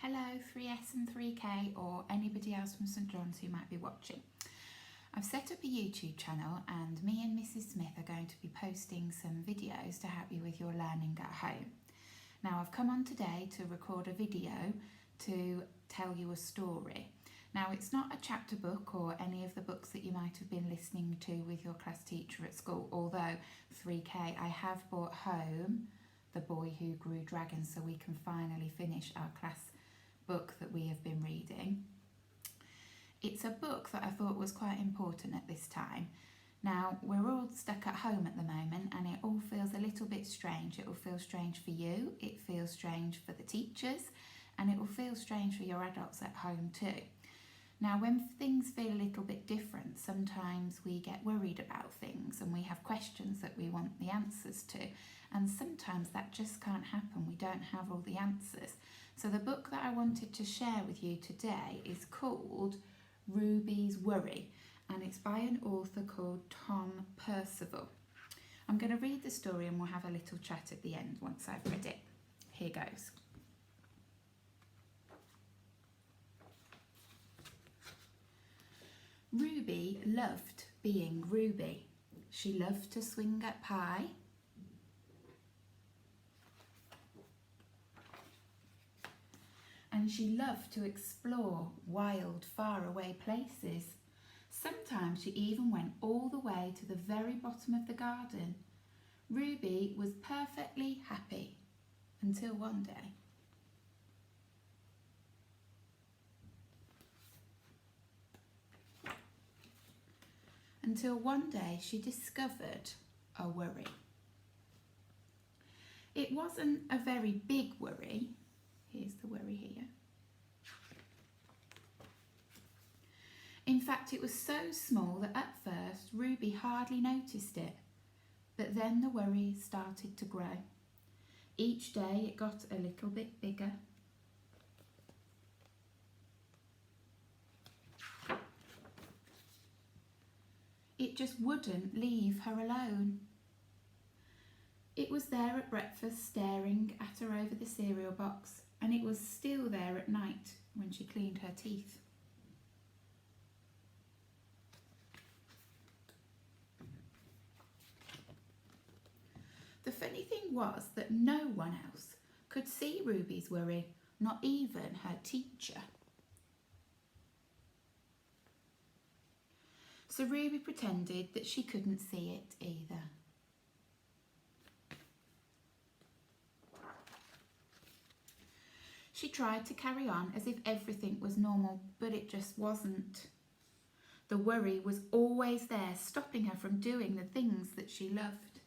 Hello 3S and 3K or anybody else from St John's who might be watching. I've set up a YouTube channel and me and Mrs Smith are going to be posting some videos to help you with your learning at home. Now I've come on today to record a video to tell you a story. Now it's not a chapter book or any of the books that you might have been listening to with your class teacher at school, although 3K I have brought home The Boy Who Grew Dragons so we can finally finish our class book that we have been reading. It's a book that I thought was quite important at this time. Now we're all stuck at home at the moment and it all feels a little bit strange. It will feel strange for you, it feels strange for the teachers, and it will feel strange for your adults at home too. Now when things feel a little bit different, sometimes we get worried about things and we have questions that we want the answers to, and sometimes that just can't happen. We don't have all the answers. So the book that I wanted to share with you today is called Ruby's Worry, and it's by an author called Tom Percival. I'm going to read the story and we'll have a little chat at the end once I've read it. Here goes. Ruby loved being Ruby. She loved to swing at pie. And she loved to explore wild, faraway places. Sometimes she even went all the way to the very bottom of the garden. Ruby was perfectly happy until one day. Until one day she discovered a worry. It wasn't a very big worry. Here's the worry here. In fact, it was so small that at first Ruby hardly noticed it. But then the worry started to grow. Each day it got a little bit bigger. It just wouldn't leave her alone. It was there at breakfast staring at her over the cereal box, and it was still there at night when she cleaned her teeth. The funny thing was that no one else could see Ruby's worry, not even her teacher. So Ruby pretended that she couldn't see it either. She tried to carry on as if everything was normal, but it just wasn't. The worry was always there, stopping her from doing the things that she loved.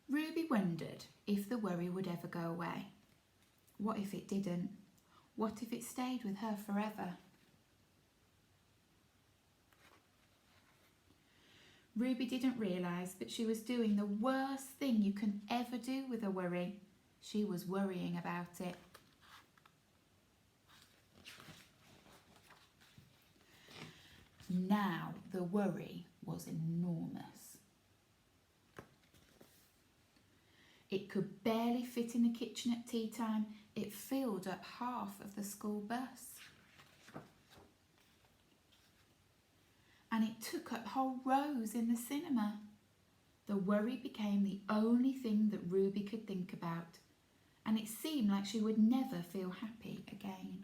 Ruby wondered if the worry would ever go away. What if it didn't? What if it stayed with her forever? Ruby didn't realise, but she was doing the worst thing you can ever do with a worry. She was worrying about it. Now the worry was enormous. It could barely fit in the kitchen at tea time. It filled up half of the school bus. And it took up whole rows in the cinema. The worry became the only thing that Ruby could think about, and it seemed like she would never feel happy again.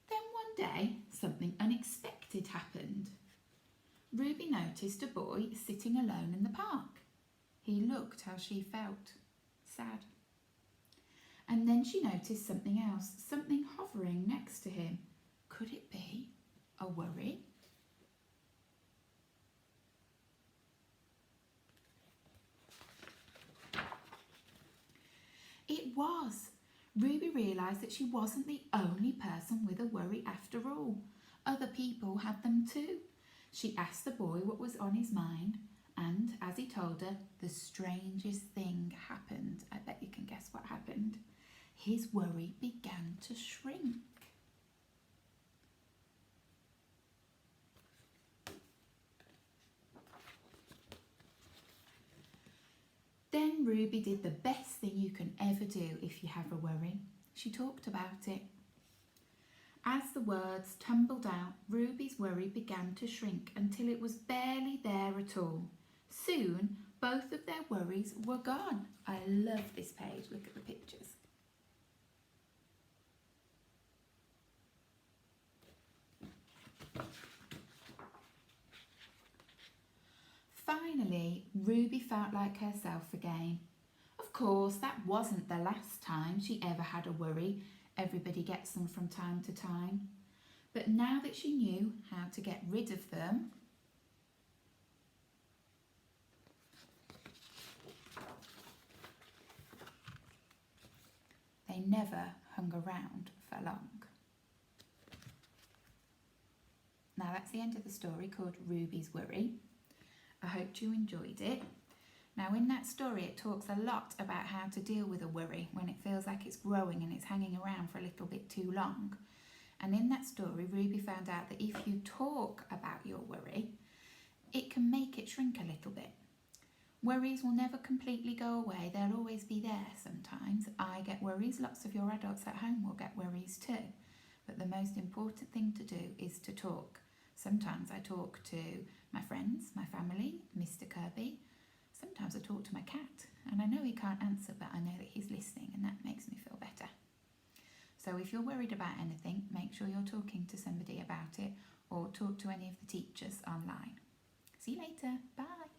Then one day, something unexpected happened. Ruby noticed a boy sitting alone in the park. He looked how she felt, sad. And then she noticed something else, something hovering next to him. Could it be a worry? It was. Ruby realised that she wasn't the only person with a worry after all. Other people had them too. She asked the boy what was on his mind, and as he told her, the strangest thing happened. I bet you can guess what happened. His worry began to shrink. Ruby did the best thing you can ever do if you have a worry. She talked about it. As the words tumbled out, Ruby's worry began to shrink until it was barely there at all. Soon, both of their worries were gone. I love this page. Look at the pictures. Finally, Ruby felt like herself again. Of course, that wasn't the last time she ever had a worry. Everybody gets them from time to time. But now that she knew how to get rid of them, they never hung around for long. Now that's the end of the story called Ruby's Worry. I hope you enjoyed it. Now in that story it talks a lot about how to deal with a worry when it feels like it's growing and it's hanging around for a little bit too long. And in that story Ruby found out that if you talk about your worry, it can make it shrink a little bit. Worries will never completely go away, they'll always be there sometimes. I get worries, lots of your adults at home will get worries too. But the most important thing to do is to talk. Sometimes I talk to my friends, my family, Mr. Kirby. Sometimes I talk to my cat, and I know he can't answer, but I know that he's listening, and that makes me feel better. So if you're worried about anything, make sure you're talking to somebody about it, or talk to any of the teachers online. See you later. Bye.